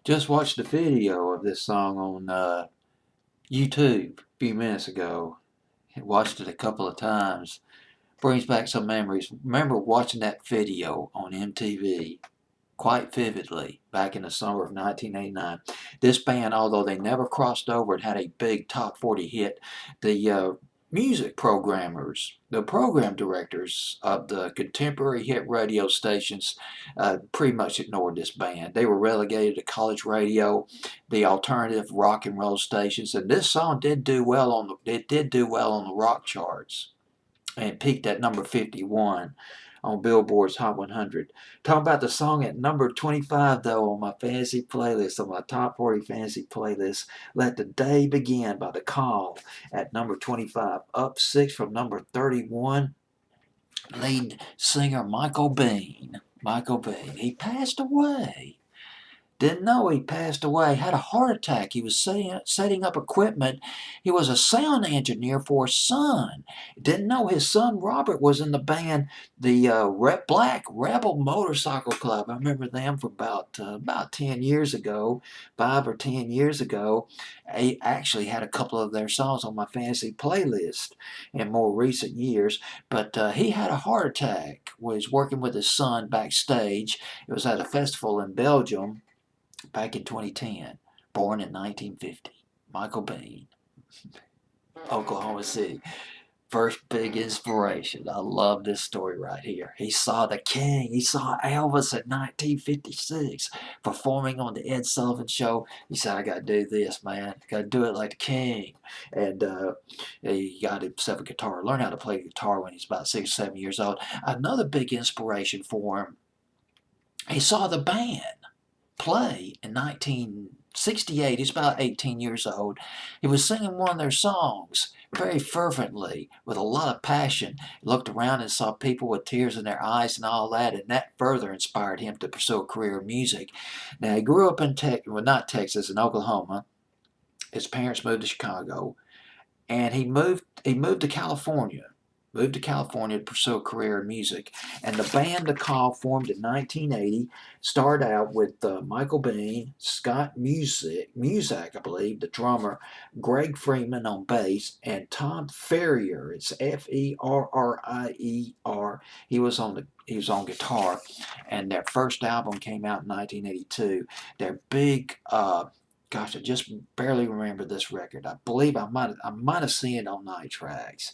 Just watched a video of this song on YouTube a few minutes ago. Watched it a couple of times. Brings back some memories. Remember watching that video on MTV quite vividly back in the summer of 1989. This band, although they never crossed over and had a big top 40 hit, the music programmers, the program directors of the contemporary hit radio stations pretty much ignored this band. They were relegated to college radio, the alternative rock and roll stations, and this song did do well on the rock charts and peaked at number 51 on Billboard's Hot 100. Talking about the song at number 25, though, on my fantasy playlist, on my top 40 fantasy playlist, Let the Day Begin by The Call at number 25. Up 6 from number 31, lead singer Michael Bean. Michael Bean. He passed away. Didn't know he passed away. Had a heart attack. He was setting up equipment. He was a sound engineer for his son. Didn't know his son Robert was in the band, the Black Rebel Motorcycle Club. I remember them for about 10 years ago, 5 or 10 years ago. I actually had a couple of their songs on my fantasy playlist in more recent years. But he had a heart attack. Was working with his son backstage. It was at a festival in Belgium back in 2010, born in 1950. Michael Bean, Oklahoma City. First big inspiration. I love this story right here. He saw the King. He saw Elvis in 1956 performing on the Ed Sullivan Show. He said, I got to do this, man. Got to do it like the King. And he got himself a guitar. Learned how to play guitar when he's about 6 or 7 years old. Another big inspiration for him, he saw the band play in 1968. He's about 18 years old. He was singing one of their songs very fervently with a lot of passion. He looked around and saw people with tears in their eyes and all that, and that further inspired him to pursue a career in music. Now, he grew up in not Texas, in Oklahoma. His parents moved to Chicago, and he moved to California. Moved to California to pursue a career in music. And the band The Call, formed in 1980, started out with Michael Bean, Scott Muzak, I believe, the drummer, Greg Freeman on bass, and Tom Ferrier. It's Ferrier. He was on guitar, and their first album came out in 1982. Their big gosh, I just barely remember this record. I believe I might have seen it on Night Tracks,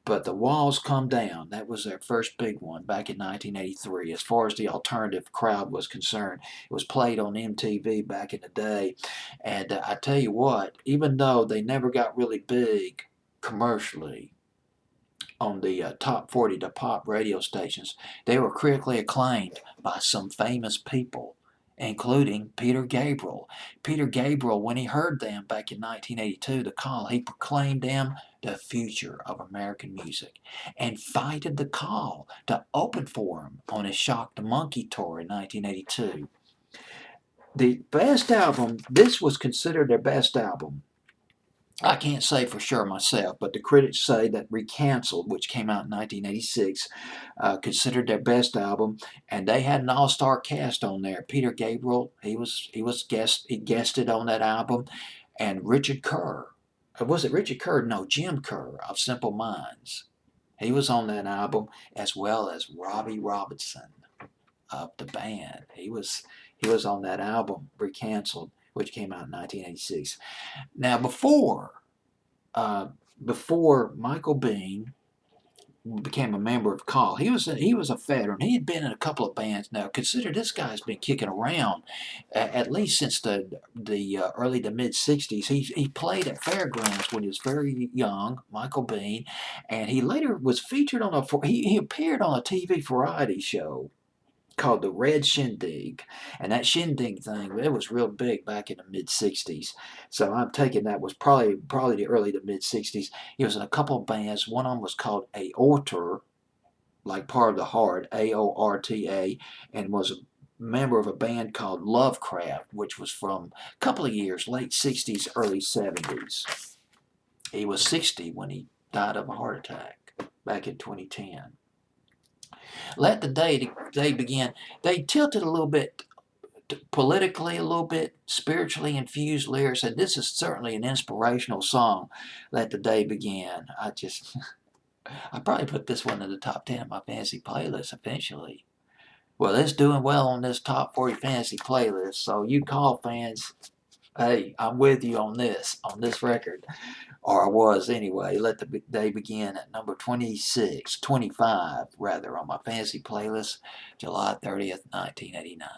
but The Walls Come Down. That was their first big one back in 1983. As far as the alternative crowd was concerned, it was played on MTV back in the day, and I tell you what, even though they never got really big commercially on the top 40 to pop radio stations, they were critically acclaimed by some famous people, including Peter Gabriel. Peter Gabriel, when he heard them back in 1982, The Call, he proclaimed them the future of American music and invited The Call to open for him on his Shock the Monkey tour in 1982. The best album, this was considered their best album. I can't say for sure myself, but the critics say that Recanceled, which came out in 1986, considered their best album, and they had an all-star cast on there. Peter Gabriel, he guested on that album, and Richard Kerr, was it Richard Kerr? No, Jim Kerr of Simple Minds. He was on that album, as well as Robbie Robinson of the band. He was on that album, Recanceled, which came out in 1986. Now, uh, before Michael Bean became a member of Call, he was a veteran. He had been in a couple of bands. Now, consider this guy's been kicking around at least since the early to mid '60s. He played at fairgrounds when he was very young, Michael Bean, and he later was featured on he appeared on a TV variety show called the Red Shindig. And that Shindig thing, it was real big back in the mid '60s. So I'm taking that was probably the early to mid '60s. He was in a couple of bands. One of them was called Aorta, like part of the heart, Aorta, and was a member of a band called Lovecraft, which was from a couple of years, late '60s, early '70s. He was 60 when he died of a heart attack back in 2010. Let the Day Begin. They tilted a little bit politically a little bit, spiritually infused lyrics, and this is certainly an inspirational song. Let the Day Begin. I probably put this one in the top 10 of my fantasy playlist eventually. Well, it's doing well on this top 40 fantasy playlist, so you call fans, hey, I'm with you on this record. Or I was anyway. Let the Day Begin at number 26, 25 rather, on my fantasy playlist, July 30th, 1989.